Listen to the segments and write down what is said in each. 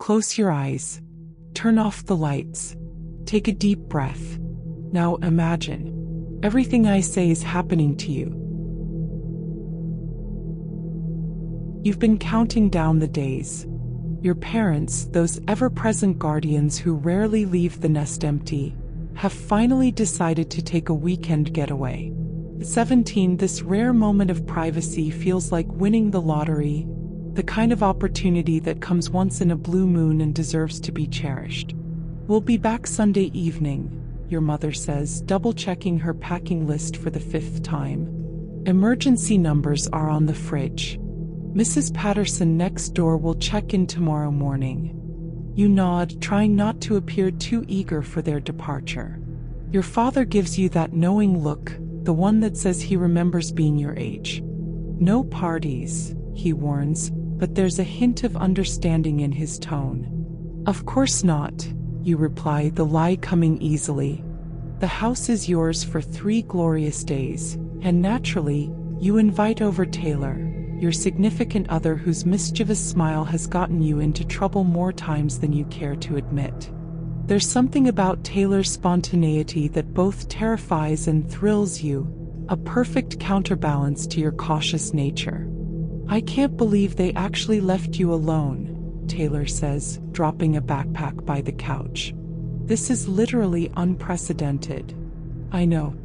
Close your eyes. Turn off the lights. Take a deep breath. Now imagine. Everything I say is happening to you. You've been counting down the days. Your parents, those ever-present guardians who rarely leave the nest empty, have finally decided to take a weekend getaway. At 17, this rare moment of privacy feels like winning the lottery, the kind of opportunity that comes once in a blue moon and deserves to be cherished. We'll be back Sunday evening, your mother says, double-checking her packing list for the 5th time. Emergency numbers are on the fridge. Mrs. Patterson next door will check in tomorrow morning. You nod, trying not to appear too eager for their departure. Your father gives you that knowing look, the one that says he remembers being your age. No parties, he warns, but there's a hint of understanding in his tone. Of course not, you reply, the lie coming easily. The house is yours for 3 glorious days, and naturally, you invite over Taylor, your significant other whose mischievous smile has gotten you into trouble more times than you care to admit. There's something about Taylor's spontaneity that both terrifies and thrills you, a perfect counterbalance to your cautious nature. I can't believe they actually left you alone, Taylor says, dropping a backpack by the couch. This is literally unprecedented. I know.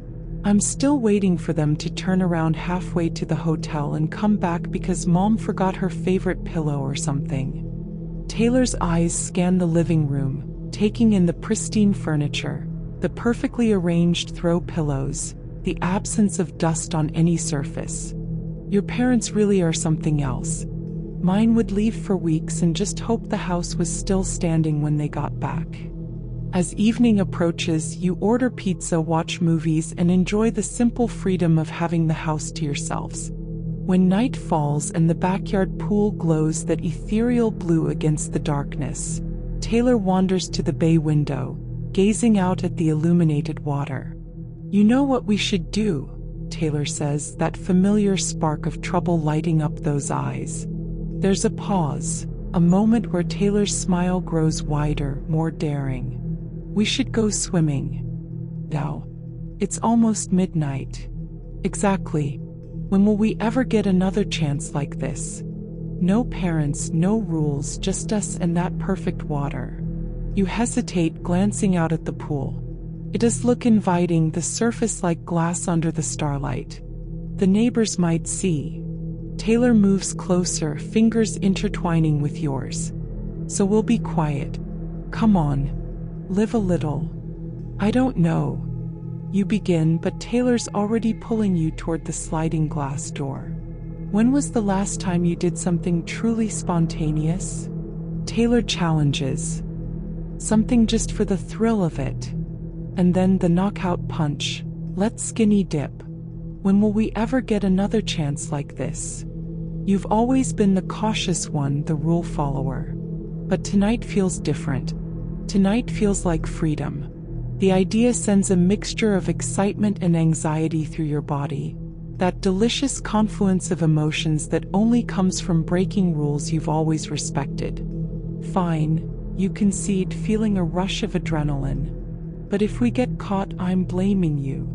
I'm still waiting for them to turn around halfway to the hotel and come back because Mom forgot her favorite pillow or something. Taylor's eyes scan the living room, taking in the pristine furniture, the perfectly arranged throw pillows, the absence of dust on any surface. Your parents really are something else. Mine would leave for weeks and just hope the house was still standing when they got back. As evening approaches, you order pizza, watch movies, and enjoy the simple freedom of having the house to yourselves. When night falls and the backyard pool glows that ethereal blue against the darkness, Taylor wanders to the bay window, gazing out at the illuminated water. You know what we should do, Taylor says, that familiar spark of trouble lighting up those eyes. There's a pause, a moment where Taylor's smile grows wider, more daring. We should go swimming. Now. It's almost midnight. Exactly. When will we ever get another chance like this? No parents, no rules, just us and that perfect water. You hesitate, glancing out at the pool. It does look inviting, the surface like glass under the starlight. The neighbors might see. Taylor moves closer, fingers intertwining with yours. So we'll be quiet. Come on. Live a little. I don't know. You begin, but Taylor's already pulling you toward the sliding glass door. When was the last time you did something truly spontaneous? Taylor challenges. Something just for the thrill of it. And then the knockout punch. Let's skinny dip. When will we ever get another chance like this? You've always been the cautious one, the rule follower. But tonight feels different. Tonight feels like freedom. The idea sends a mixture of excitement and anxiety through your body, that delicious confluence of emotions that only comes from breaking rules you've always respected. Fine, you concede, feeling a rush of adrenaline. But if we get caught, I'm blaming you.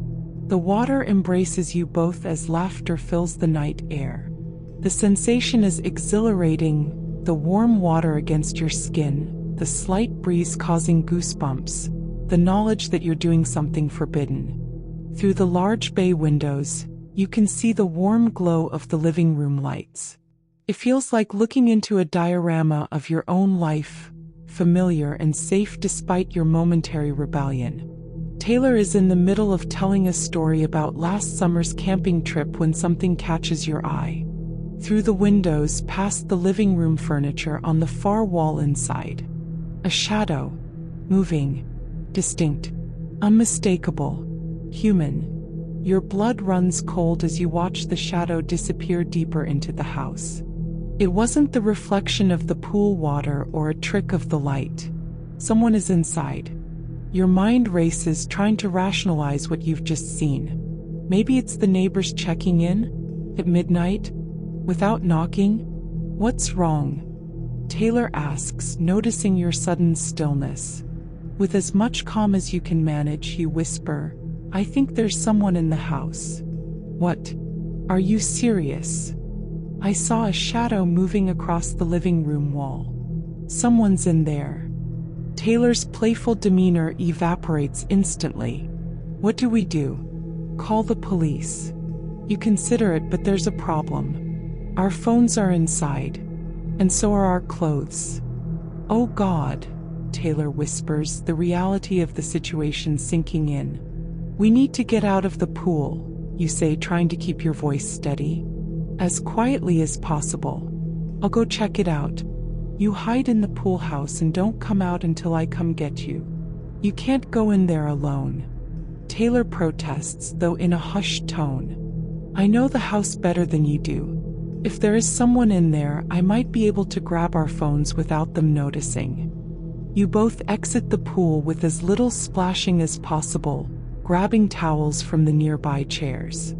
The water embraces you both as laughter fills the night air. The sensation is exhilarating, the warm water against your skin, the slight breeze causing goosebumps, the knowledge that you're doing something forbidden. Through the large bay windows, you can see the warm glow of the living room lights. It feels like looking into a diorama of your own life, familiar and safe despite your momentary rebellion. Taylor is in the middle of telling a story about last summer's camping trip when something catches your eye. Through the windows, past the living room furniture on the far wall inside. A shadow. Moving. Distinct. Unmistakable. Human. Your blood runs cold as you watch the shadow disappear deeper into the house. It wasn't the reflection of the pool water or a trick of the light. Someone is inside. Your mind races, trying to rationalize what you've just seen. Maybe it's the neighbors checking in? At midnight? Without knocking? What's wrong? Taylor asks, noticing your sudden stillness. With as much calm as you can manage, you whisper, "I think there's someone in the house." "What? Are you serious?" "I saw a shadow moving across the living room wall. Someone's in there." Taylor's playful demeanor evaporates instantly. "What do we do?" "Call the police." "You consider it, but there's a problem. Our phones are inside, and so are our clothes." "Oh God," Taylor whispers, the reality of the situation sinking in. "We need to get out of the pool," you say, trying to keep your voice steady. "As quietly as possible. I'll go check it out. You hide in the pool house and don't come out until I come get you." "You can't go in there alone," Taylor protests, though in a hushed tone. "I know the house better than you do. If there is someone in there, I might be able to grab our phones without them noticing." You both exit the pool with as little splashing as possible, grabbing towels from the nearby chairs.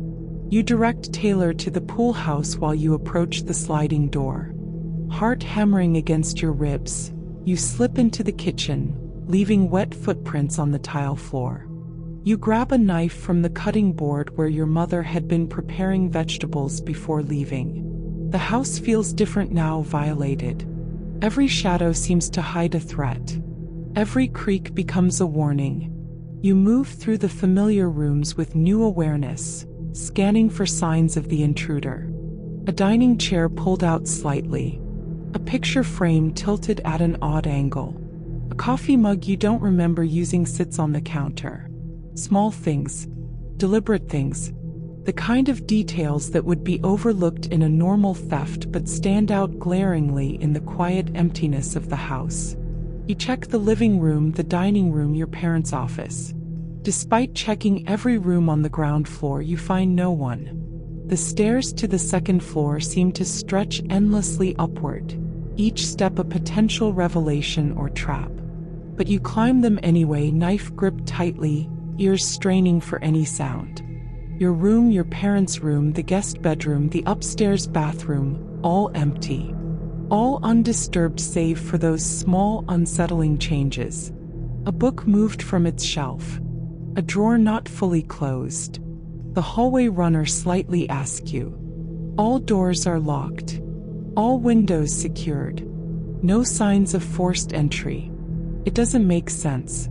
You direct Taylor to the pool house while you approach the sliding door. Heart hammering against your ribs, you slip into the kitchen, leaving wet footprints on the tile floor. You grab a knife from the cutting board where your mother had been preparing vegetables before leaving. The house feels different now, violated. Every shadow seems to hide a threat. Every creak becomes a warning. You move through the familiar rooms with new awareness, scanning for signs of the intruder. A dining chair pulled out slightly. A picture frame tilted at an odd angle. A coffee mug you don't remember using sits on the counter. Small things, deliberate things, the kind of details that would be overlooked in a normal theft but stand out glaringly in the quiet emptiness of the house. You check the living room, the dining room, your parents' office. Despite checking every room on the ground floor, you find no one. The stairs to the second floor seem to stretch endlessly upward, each step a potential revelation or trap. But you climb them anyway, knife gripped tightly, ears straining for any sound. Your room, your parents' room, the guest bedroom, the upstairs bathroom, all empty. All undisturbed save for those small, unsettling changes. A book moved from its shelf. A drawer not fully closed. The hallway runner slightly askew. All doors are locked. All windows secured. No signs of forced entry. It doesn't make sense.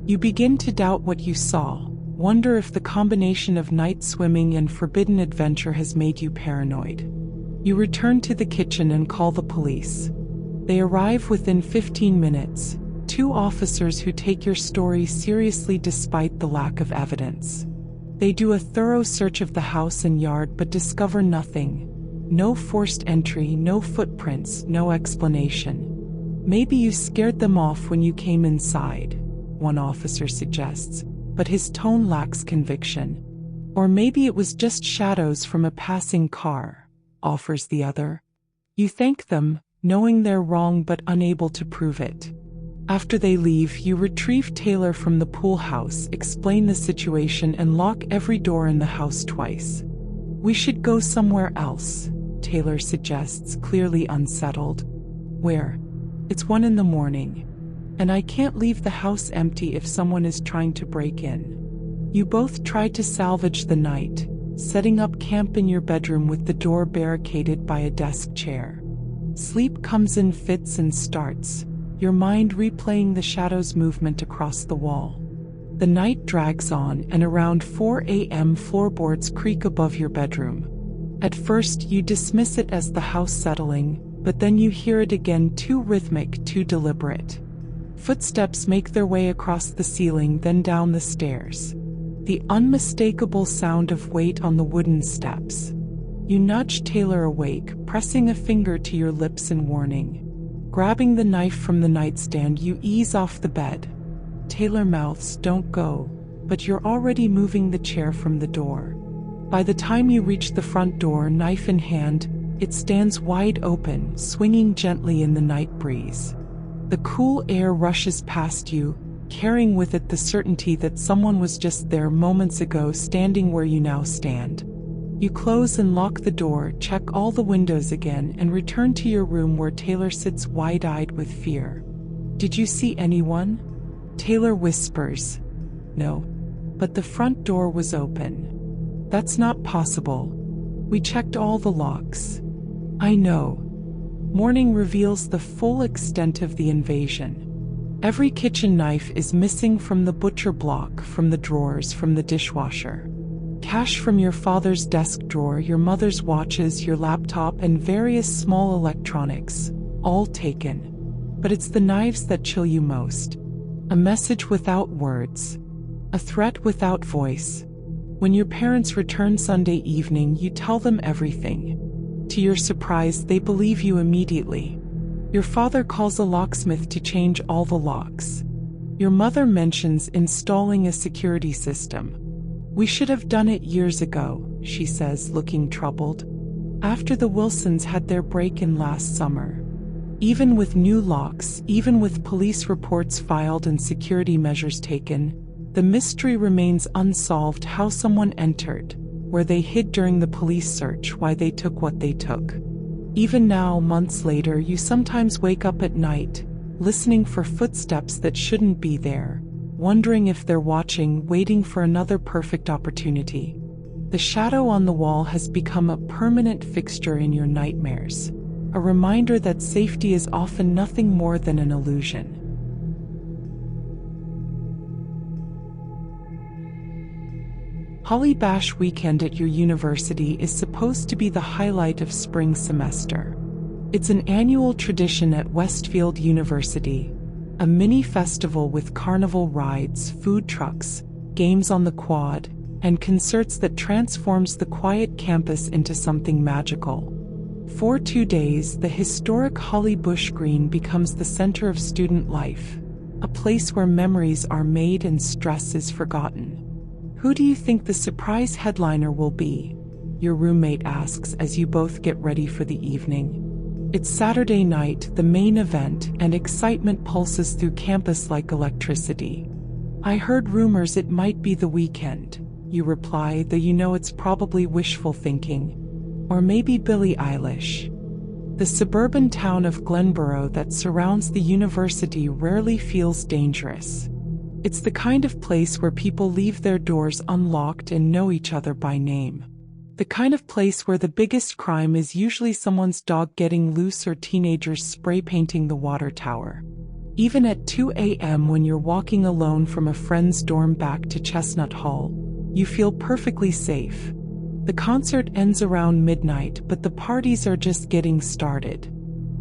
You begin to doubt what you saw, wonder if the combination of night swimming and forbidden adventure has made you paranoid. You return to the kitchen and call the police. They arrive within 15 minutes, 2 officers who take your story seriously despite the lack of evidence. They do a thorough search of the house and yard but discover nothing. No forced entry, no footprints, no explanation. "Maybe you scared them off when you came inside," one officer suggests, but his tone lacks conviction. "Or maybe it was just shadows from a passing car," offers the other. You thank them, knowing they're wrong but unable to prove it. After they leave, you retrieve Taylor from the pool house, explain the situation, and lock every door in the house twice. "We should go somewhere else," Taylor suggests, clearly unsettled. "Where?" "It's 1 in the morning. And I can't leave the house empty if someone is trying to break in." You both try to salvage the night, setting up camp in your bedroom with the door barricaded by a desk chair. Sleep comes in fits and starts, your mind replaying the shadow's movement across the wall. The night drags on, and around 4 a.m. floorboards creak above your bedroom. At first, you dismiss it as the house settling, but then you hear it again, too rhythmic, too deliberate. Footsteps make their way across the ceiling, then down the stairs. The unmistakable sound of weight on the wooden steps. You nudge Taylor awake, pressing a finger to your lips in warning. Grabbing the knife from the nightstand, you ease off the bed. Taylor mouths, "Don't go," but you're already moving the chair from the door. By the time you reach the front door, knife in hand, it stands wide open, swinging gently in the night breeze. The cool air rushes past you, carrying with it the certainty that someone was just there moments ago, standing where you now stand. You close and lock the door, check all the windows again, and return to your room where Taylor sits wide-eyed with fear. "Did you see anyone?" Taylor whispers. "No. But the front door was open." "That's not possible. We checked all the locks." "I know." Morning reveals the full extent of the invasion. Every kitchen knife is missing from the butcher block, from the drawers, from the dishwasher. Cash from your father's desk drawer, your mother's watches, your laptop, and various small electronics, all taken. But it's the knives that chill you most. A message without words. A threat without voice. When your parents return Sunday evening, you tell them everything. To your surprise, they believe you immediately. Your father calls a locksmith to change all the locks. Your mother mentions installing a security system. "We should have done it years ago," she says, looking troubled. "After the Wilsons had their break-in last summer." Even with new locks, even with police reports filed and security measures taken, the mystery remains unsolved: how someone entered, where they hid during the police search, why they took what they took. Even now, months later, you sometimes wake up at night, listening for footsteps that shouldn't be there, wondering if they're watching, waiting for another perfect opportunity. The shadow on the wall has become a permanent fixture in your nightmares, a reminder that safety is often nothing more than an illusion. Holly Bash weekend at your university is supposed to be the highlight of spring semester. It's an annual tradition at Westfield University, a mini festival with carnival rides, food trucks, games on the quad, and concerts that transforms the quiet campus into something magical. For 2 days, the historic Holly Bush Green becomes the center of student life, a place where memories are made and stress is forgotten. "Who do you think the surprise headliner will be?" your roommate asks as you both get ready for the evening. It's Saturday night, the main event, and excitement pulses through campus like electricity. "I heard rumors it might be The Weeknd," you reply, though you know it's probably wishful thinking. Or maybe Billie Eilish. The suburban town of Glenboro that surrounds the university rarely feels dangerous. It's the kind of place where people leave their doors unlocked and know each other by name. The kind of place where the biggest crime is usually someone's dog getting loose or teenagers spray painting the water tower. Even at 2 a.m. when you're walking alone from a friend's dorm back to Chestnut Hall, you feel perfectly safe. The concert ends around midnight, but the parties are just getting started.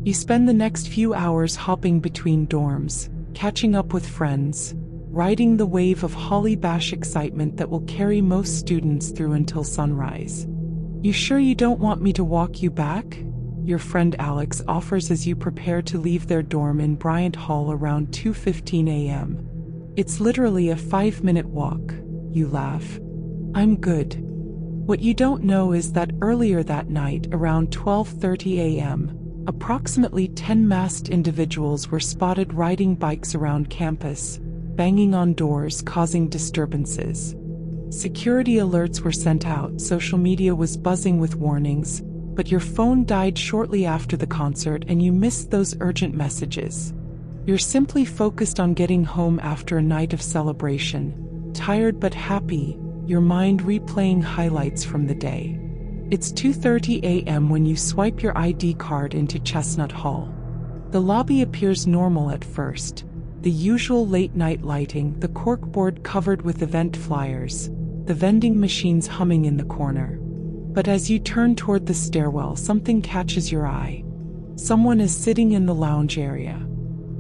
You spend the next few hours hopping between dorms, catching up with friends, riding the wave of Holly Bash excitement that will carry most students through until sunrise. "You sure you don't want me to walk you back?" your friend Alex offers as you prepare to leave their dorm in Bryant Hall around 2:15 a.m. "It's literally a 5-minute walk," you laugh. "I'm good." What you don't know is that earlier that night, around 12:30 a.m., approximately 10 masked individuals were spotted riding bikes around campus, banging on doors, causing disturbances. Security alerts were sent out, social media was buzzing with warnings, but your phone died shortly after the concert and you missed those urgent messages. You're simply focused on getting home after a night of celebration, tired but happy, your mind replaying highlights from the day. It's 2:30 a.m. when you swipe your ID card into Chestnut Hall. The lobby appears normal at first. The usual late-night lighting, the corkboard covered with event flyers, the vending machines humming in the corner. But as you turn toward the stairwell, something catches your eye. Someone is sitting in the lounge area.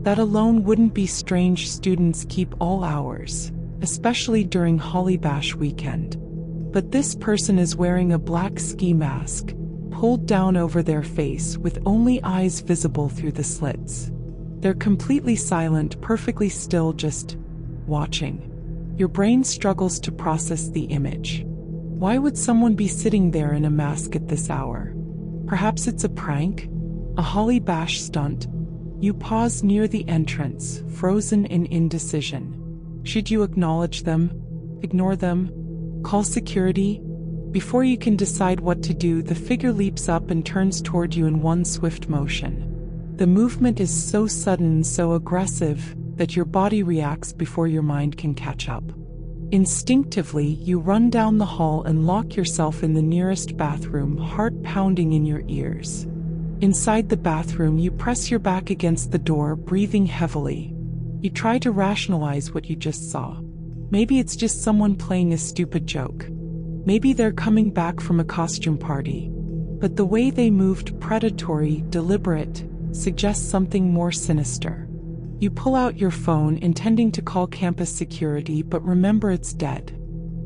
That alone wouldn't be strange. Students keep all hours, especially during Holly Bash weekend. But this person is wearing a black ski mask, pulled down over their face with only eyes visible through the slits. They're completely silent, perfectly still, just watching. Your brain struggles to process the image. Why would someone be sitting there in a mask at this hour? Perhaps it's a prank? A Holly Bash stunt? You pause near the entrance, frozen in indecision. Should you acknowledge them? Ignore them? Call security? Before you can decide what to do, the figure leaps up and turns toward you in one swift motion. The movement is so sudden and so aggressive that your body reacts before your mind can catch up. Instinctively, you run down the hall and lock yourself in the nearest bathroom, heart pounding in your ears. Inside the bathroom, you press your back against the door, breathing heavily. You try to rationalize what you just saw. Maybe it's just someone playing a stupid joke. Maybe they're coming back from a costume party. But the way they moved, predatory, deliberate, suggests something more sinister. You pull out your phone, intending to call campus security, but remember it's dead.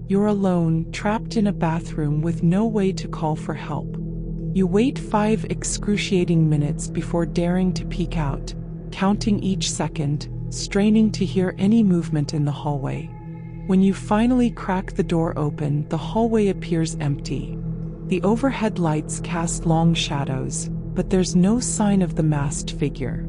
You're alone, trapped in a bathroom with no way to call for help. You wait 5 excruciating minutes before daring to peek out, counting each second, straining to hear any movement in the hallway. When you finally crack the door open, the hallway appears empty. The overhead lights cast long shadows, but there's no sign of the masked figure.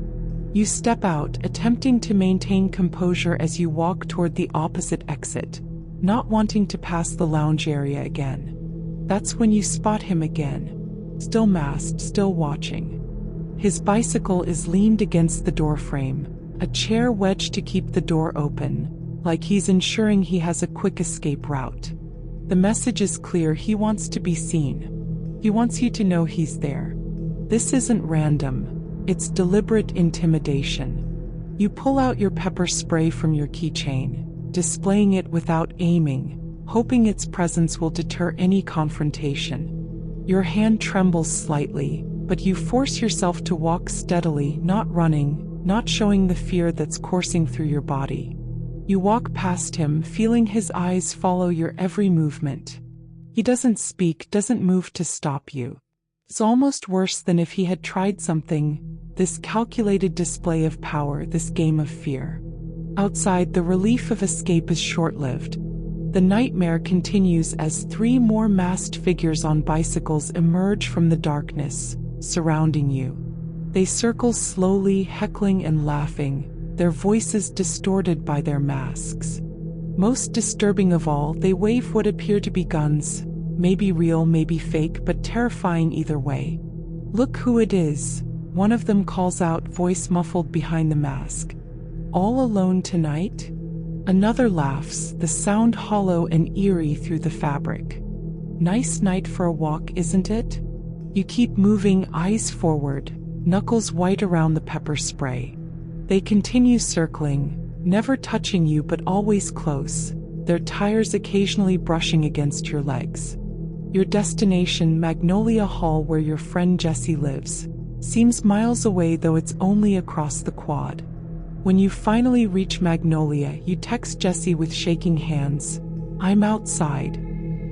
You step out, attempting to maintain composure as you walk toward the opposite exit, not wanting to pass the lounge area again. That's when you spot him again. Still masked, still watching. His bicycle is leaned against the doorframe, a chair wedged to keep the door open, like he's ensuring he has a quick escape route. The message is clear: he wants to be seen. He wants you to know he's there. This isn't random. It's deliberate intimidation. You pull out your pepper spray from your keychain, displaying it without aiming, hoping its presence will deter any confrontation. Your hand trembles slightly, but you force yourself to walk steadily, not running, not showing the fear that's coursing through your body. You walk past him, feeling his eyes follow your every movement. He doesn't speak, doesn't move to stop you. It's almost worse than if he had tried something, this calculated display of power, this game of fear. Outside, the relief of escape is short-lived. The nightmare continues as 3 more masked figures on bicycles emerge from the darkness, surrounding you. They circle slowly, heckling and laughing, their voices distorted by their masks. Most disturbing of all, they wave what appear to be guns. Maybe real, maybe fake, but terrifying either way. "Look who it is," one of them calls out, voice muffled behind the mask. "All alone tonight?" Another laughs, the sound hollow and eerie through the fabric. "Nice night for a walk, isn't it?" You keep moving, eyes forward, knuckles white around the pepper spray. They continue circling, never touching you but always close, their tires occasionally brushing against your legs. Your destination, Magnolia Hall, where your friend Jessie lives, seems miles away, though it's only across the quad. When you finally reach Magnolia, you text Jessie with shaking hands, "I'm outside.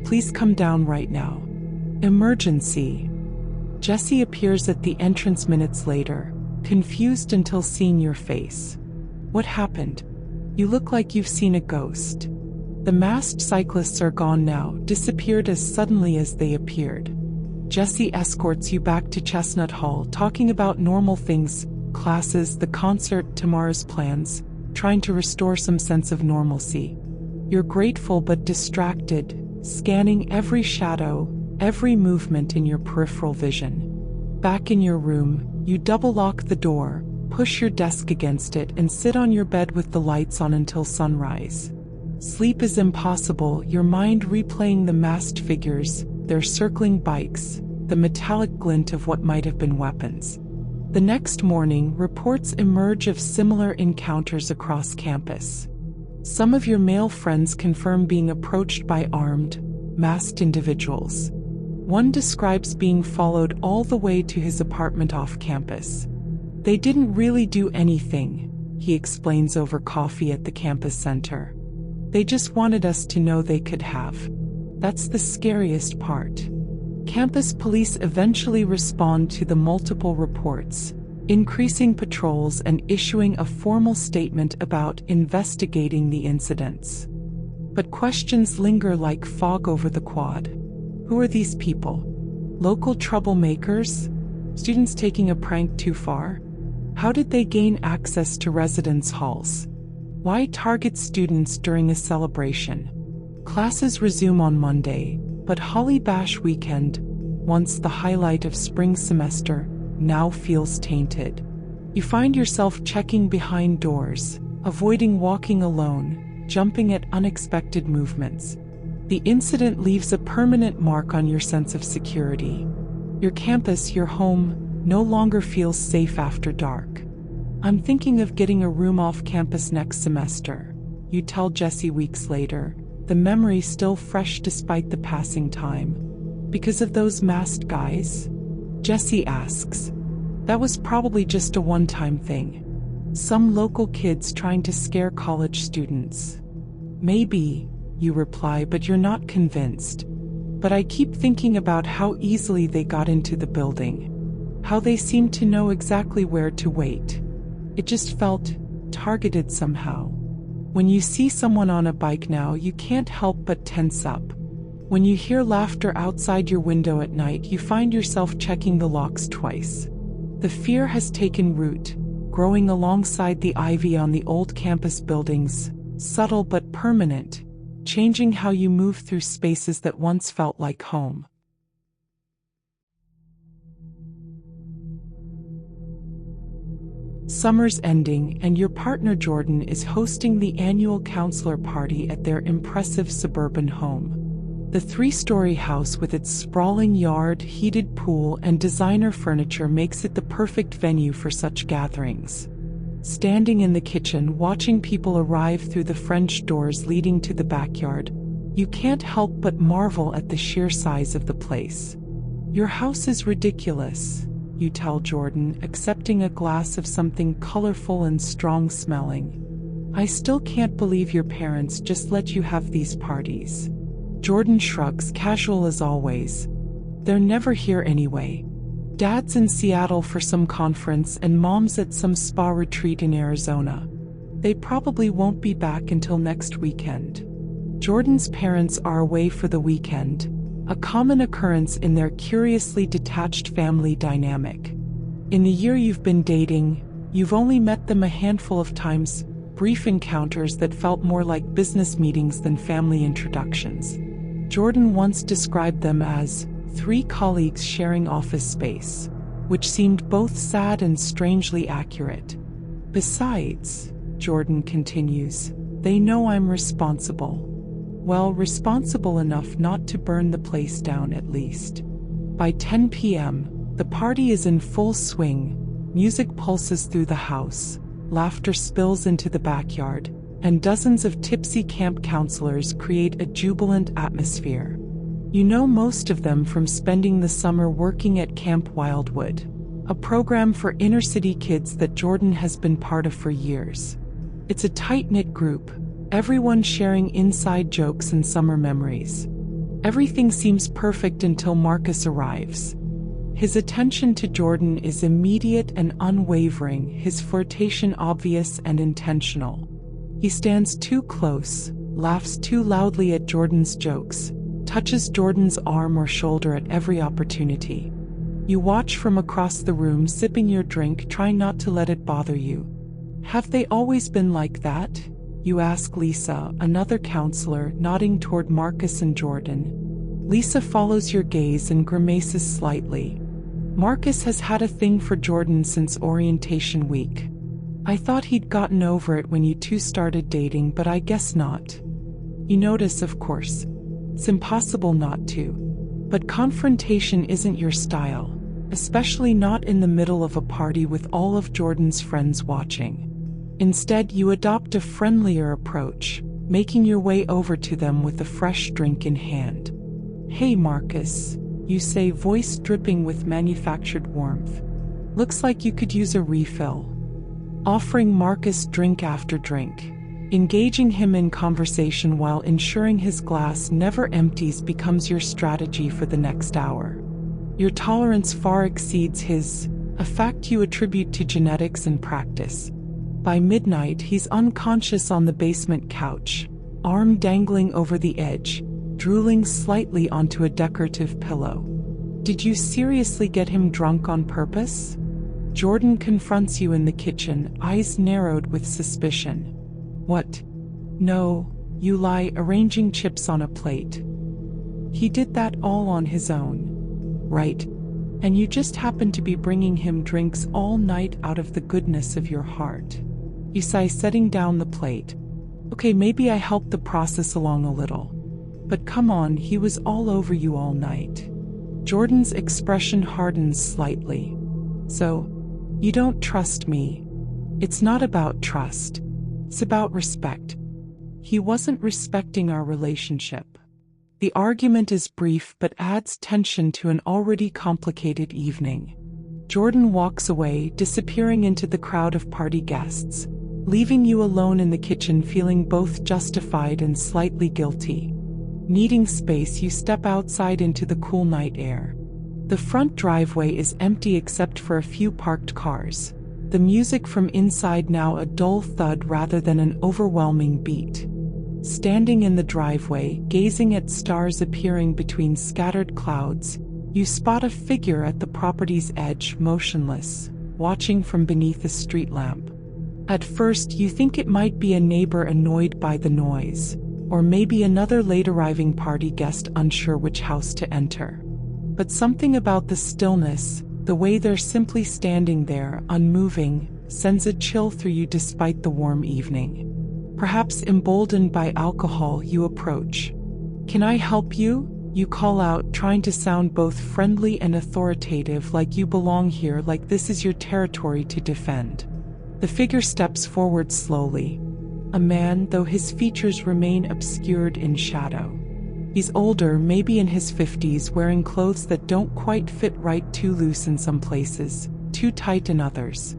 Please come down right now. Emergency." Jessie appears at the entrance minutes later, confused until seeing your face. "What happened? You look like you've seen a ghost." The masked cyclists are gone now, disappeared as suddenly as they appeared. Jessie escorts you back to Chestnut Hall, talking about normal things, classes, the concert, tomorrow's plans, trying to restore some sense of normalcy. You're grateful but distracted, scanning every shadow, every movement in your peripheral vision. Back in your room, you double-lock the door, push your desk against it, and sit on your bed with the lights on until sunrise. Sleep is impossible, your mind replaying the masked figures, their circling bikes, the metallic glint of what might have been weapons. The next morning, reports emerge of similar encounters across campus. Some of your male friends confirm being approached by armed, masked individuals. One describes being followed all the way to his apartment off campus. "They didn't really do anything," he explains over coffee at the campus center. "They just wanted us to know they could have." That's the scariest part. Campus police eventually respond to the multiple reports, increasing patrols and issuing a formal statement about investigating the incidents. But questions linger like fog over the quad. Who are these people? Local troublemakers? Students taking a prank too far? How did they gain access to residence halls? Why target students during a celebration? Classes resume on Monday, But Holly Bash weekend, once the highlight of spring semester, now feels tainted. You find yourself checking behind doors, avoiding walking alone, jumping at unexpected movements. The incident leaves a permanent mark on your sense of security. Your campus, your home, no longer feels safe after dark. I'm thinking of getting a room off campus next semester, you tell Jessie weeks later, the memory still fresh despite the passing time. Because of those masked guys? Jessie asks. That was probably just a one-time thing. Some local kids trying to scare college students. Maybe, you reply, but you're not convinced. But I keep thinking about how easily they got into the building. How they seemed to know exactly where to wait. It just felt targeted somehow. When you see someone on a bike now, you can't help but tense up. When you hear laughter outside your window at night, you find yourself checking the locks twice. The fear has taken root, growing alongside the ivy on the old campus buildings, subtle but permanent, changing how you move through spaces that once felt like home. Summer's ending, and your partner Jordan is hosting the annual counselor party at their impressive suburban home. The 3-story house with its sprawling yard, heated pool, and designer furniture makes it the perfect venue for such gatherings. Standing in the kitchen, watching people arrive through the French doors leading to the backyard, you can't help but marvel at the sheer size of the place. Your house is ridiculous, you tell Jordan, accepting a glass of something colorful and strong-smelling. I still can't believe your parents just let you have these parties. Jordan shrugs, casual as always. They're never here anyway. Dad's in Seattle for some conference and Mom's at some spa retreat in Arizona. They probably won't be back until next weekend. Jordan's parents are away for the weekend, a common occurrence in their curiously detached family dynamic. In the year you've been dating, you've only met them a handful of times, brief encounters that felt more like business meetings than family introductions. Jordan once described them as 3 colleagues sharing office space, which seemed both sad and strangely accurate. Besides, Jordan continues, they know I'm responsible. Well, responsible enough not to burn the place down at least. By 10 p.m., the party is in full swing, music pulses through the house, laughter spills into the backyard, and dozens of tipsy camp counselors create a jubilant atmosphere. You know most of them from spending the summer working at Camp Wildwood, a program for inner-city kids that Jordan has been part of for years. It's a tight-knit group, everyone sharing inside jokes and summer memories. Everything seems perfect until Marcus arrives. His attention to Jordan is immediate and unwavering, his flirtation obvious and intentional. He stands too close, laughs too loudly at Jordan's jokes, touches Jordan's arm or shoulder at every opportunity. You watch from across the room, sipping your drink, trying not to let it bother you. Have they always been like that? You ask Lisa, another counselor, nodding toward Marcus and Jordan. Lisa follows your gaze and grimaces slightly. Marcus has had a thing for Jordan since orientation week. I thought he'd gotten over it when you two started dating, but I guess not. You notice, of course. It's impossible not to. But confrontation isn't your style, especially not in the middle of a party with all of Jordan's friends watching. Instead, you adopt a friendlier approach, making your way over to them with a fresh drink in hand. Hey Marcus, you say, voice dripping with manufactured warmth. Looks like you could use a refill. Offering Marcus drink after drink, engaging him in conversation while ensuring his glass never empties becomes your strategy for the next hour. Your tolerance far exceeds his, a fact you attribute to genetics and practice. By midnight, he's unconscious on the basement couch, arm dangling over the edge, drooling slightly onto a decorative pillow. Did you seriously get him drunk on purpose? Jordan confronts you in the kitchen, eyes narrowed with suspicion. What? No, you lie, arranging chips on a plate. He did that all on his own, right? And you just happened to be bringing him drinks all night out of the goodness of your heart. You sigh, setting down the plate. Okay, maybe I helped the process along a little. But come on, he was all over you all night. Jordan's expression hardens slightly. So, you don't trust me. It's not about trust. It's about respect. He wasn't respecting our relationship. The argument is brief but adds tension to an already complicated evening. Jordan walks away, disappearing into the crowd of party guests, leaving you alone in the kitchen, feeling both justified and slightly guilty. Needing space, you step outside into the cool night air. The front driveway is empty except for a few parked cars. The music from inside now a dull thud rather than an overwhelming beat. Standing in the driveway, gazing at stars appearing between scattered clouds, you spot a figure at the property's edge, motionless, watching from beneath a street lamp. At first, you think it might be a neighbor annoyed by the noise, or maybe another late-arriving party guest unsure which house to enter. But something about the stillness, the way they're simply standing there, unmoving, sends a chill through you despite the warm evening. Perhaps emboldened by alcohol, you approach. "Can I help you?" you call out, trying to sound both friendly and authoritative, like you belong here, like this is your territory to defend. The figure steps forward slowly. A man, though his features remain obscured in shadow. He's older, maybe in his 50s, wearing clothes that don't quite fit right, too loose in some places, too tight in others.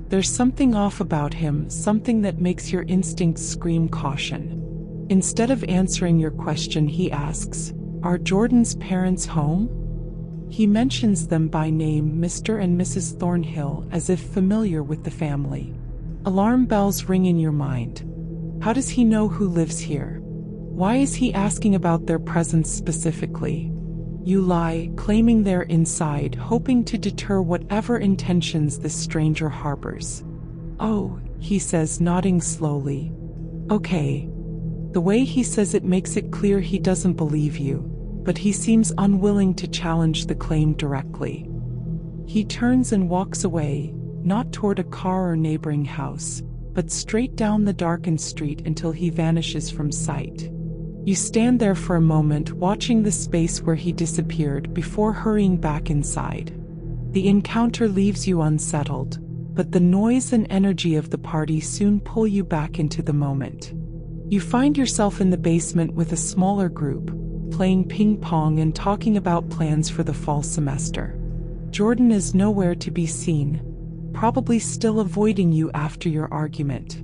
There's something off about him, something that makes your instincts scream caution. Instead of answering your question, he asks, "Are Jordan's parents home?" He mentions them by name, Mr. and Mrs. Thornhill, as if familiar with the family. Alarm bells ring in your mind. How does he know who lives here? Why is he asking about their presence specifically? You lie, claiming they're inside, hoping to deter whatever intentions this stranger harbors. "Oh," he says, nodding slowly. "Okay." The way he says it makes it clear he doesn't believe you, but he seems unwilling to challenge the claim directly. He turns and walks away, not toward a car or neighboring house, but straight down the darkened street until he vanishes from sight. You stand there for a moment, watching the space where he disappeared before hurrying back inside. The encounter leaves you unsettled, but the noise and energy of the party soon pull you back into the moment. You find yourself in the basement with a smaller group, playing ping pong and talking about plans for the fall semester. Jordan is nowhere to be seen, probably still avoiding you after your argument.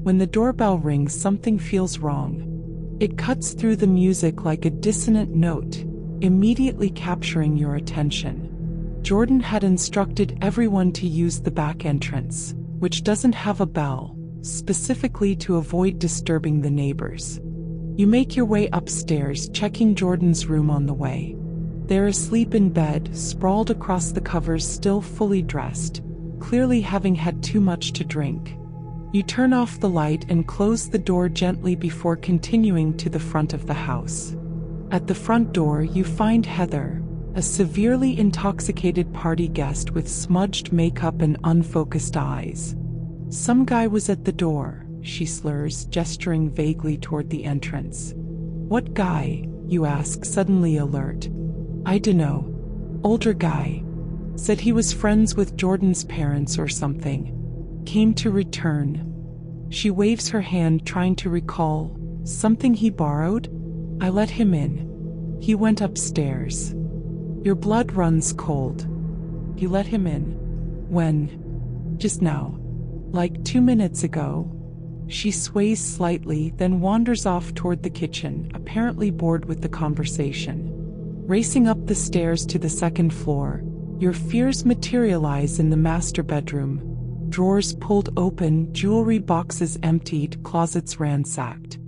When the doorbell rings, something feels wrong. It cuts through the music like a dissonant note, immediately capturing your attention. Jordan had instructed everyone to use the back entrance, which doesn't have a bell, specifically to avoid disturbing the neighbors. You make your way upstairs, checking Jordan's room on the way. They're asleep in bed, sprawled across the covers, still fully dressed, clearly having had too much to drink. You turn off the light and close the door gently before continuing to the front of the house. At the front door, you find Heather, a severely intoxicated party guest with smudged makeup and unfocused eyes. "Some guy was at the door," she slurs, gesturing vaguely toward the entrance. "What guy?" you ask, suddenly alert. "I dunno. Older guy. Said he was friends with Jordan's parents or something. Came to return." She waves her hand, trying to recall. "Something he borrowed? I let him in. He went upstairs." Your blood runs cold. You let him in? When? Just now. Like 2 minutes ago. She sways slightly, then wanders off toward the kitchen, apparently bored with the conversation. Racing up the stairs to the second floor, your fears materialize in the master bedroom. Drawers pulled open, jewelry boxes emptied, closets ransacked.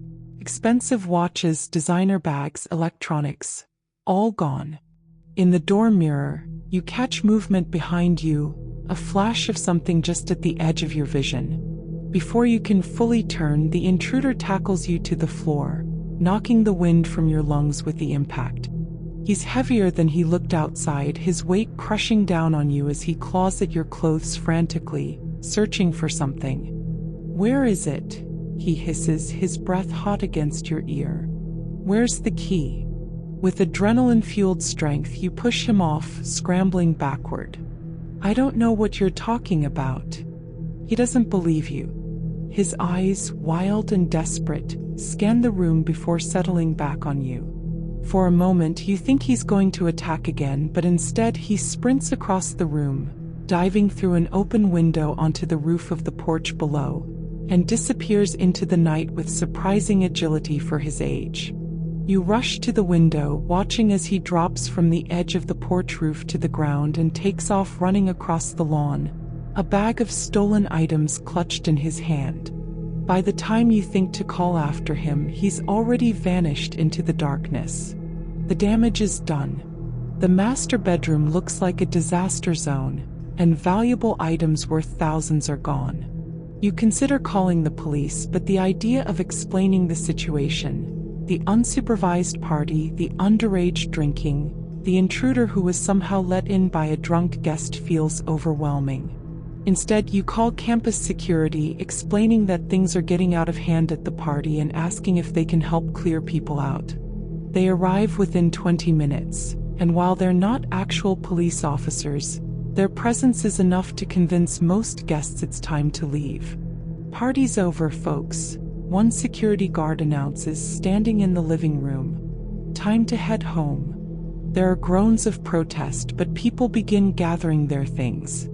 Expensive watches, designer bags, electronics, all gone. In the door mirror, you catch movement behind you, a flash of something just at the edge of your vision. Before you can fully turn, the intruder tackles you to the floor, knocking the wind from your lungs with the impact. He's heavier than he looked outside, his weight crushing down on you as he claws at your clothes frantically, searching for something. "Where is it?" he hisses, his breath hot against your ear. "Where's the key?" With adrenaline-fueled strength, you push him off, scrambling backward. "I don't know what you're talking about." He doesn't believe you. His eyes, wild and desperate, scan the room before settling back on you. For a moment, you think he's going to attack again, but instead he sprints across the room, diving through an open window onto the roof of the porch below, and disappears into the night with surprising agility for his age. You rush to the window, watching as he drops from the edge of the porch roof to the ground and takes off running across the lawn, a bag of stolen items clutched in his hand. By the time you think to call after him, he's already vanished into the darkness. The damage is done. The master bedroom looks like a disaster zone, and valuable items worth thousands are gone. You consider calling the police, but the idea of explaining the situation, the unsupervised party, the underage drinking, the intruder who was somehow let in by a drunk guest feels overwhelming. Instead, you call campus security, explaining that things are getting out of hand at the party and asking if they can help clear people out. They arrive within 20 minutes, and while they're not actual police officers, their presence is enough to convince most guests it's time to leave. "Party's over, folks," one security guard announces, standing in the living room. "Time to head home." There are groans of protest, but people begin gathering their things.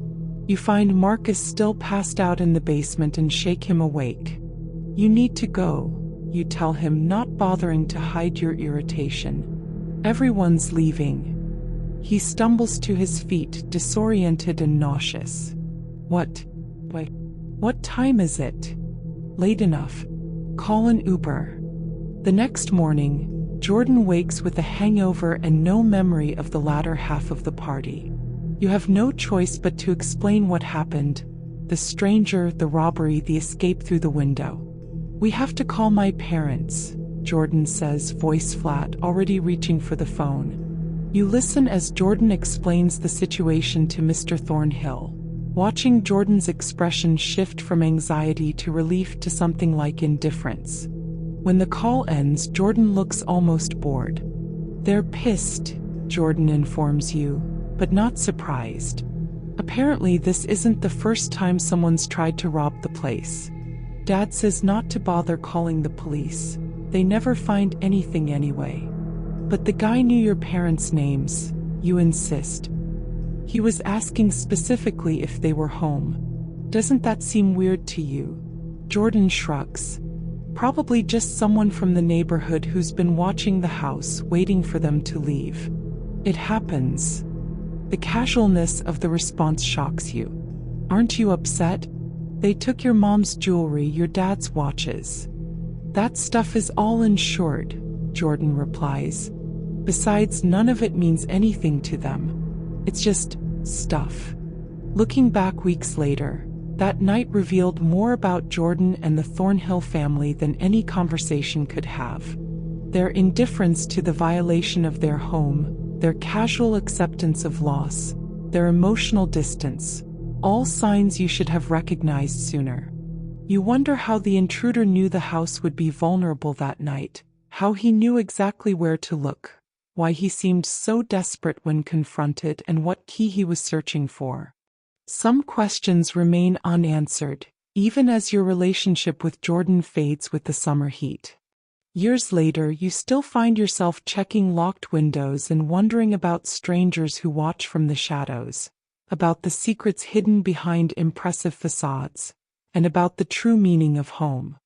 You find Marcus still passed out in the basement and shake him awake. "You need to go," you tell him, not bothering to hide your irritation. "Everyone's leaving." He stumbles to his feet, disoriented and nauseous. What time is it?" "Late enough. Call an Uber." The next morning, Jordan wakes with a hangover and no memory of the latter half of the party. You have no choice but to explain what happened: the stranger, the robbery, the escape through the window. "We have to call my parents," Jordan says, voice flat, already reaching for the phone. You listen as Jordan explains the situation to Mr. Thornhill, watching Jordan's expression shift from anxiety to relief to something like indifference. When the call ends, Jordan looks almost bored. "They're pissed," Jordan informs you, but not surprised. Apparently, this isn't the first time someone's tried to rob the place. Dad says not to bother calling the police. They never find anything anyway. "But the guy knew your parents' names," you insist. "He was asking specifically if they were home. Doesn't that seem weird to you?" Jordan shrugs. "Probably just someone from the neighborhood who's been watching the house, waiting for them to leave." It happens. The casualness of the response shocks you. "Aren't you upset? They took your mom's jewelry, your dad's watches." "That stuff is all insured," Jordan replies. "Besides, none of it means anything to them. It's just stuff." Looking back weeks later, that night revealed more about Jordan and the Thornhill family than any conversation could have. Their indifference to the violation of their home, their casual acceptance of loss, their emotional distance, all signs you should have recognized sooner. You wonder how the intruder knew the house would be vulnerable that night, how he knew exactly where to look, why he seemed so desperate when confronted, and what key he was searching for. Some questions remain unanswered, even as your relationship with Jordan fades with the summer heat. Years later, you still find yourself checking locked windows and wondering about strangers who watch from the shadows, about the secrets hidden behind impressive facades, and about the true meaning of home.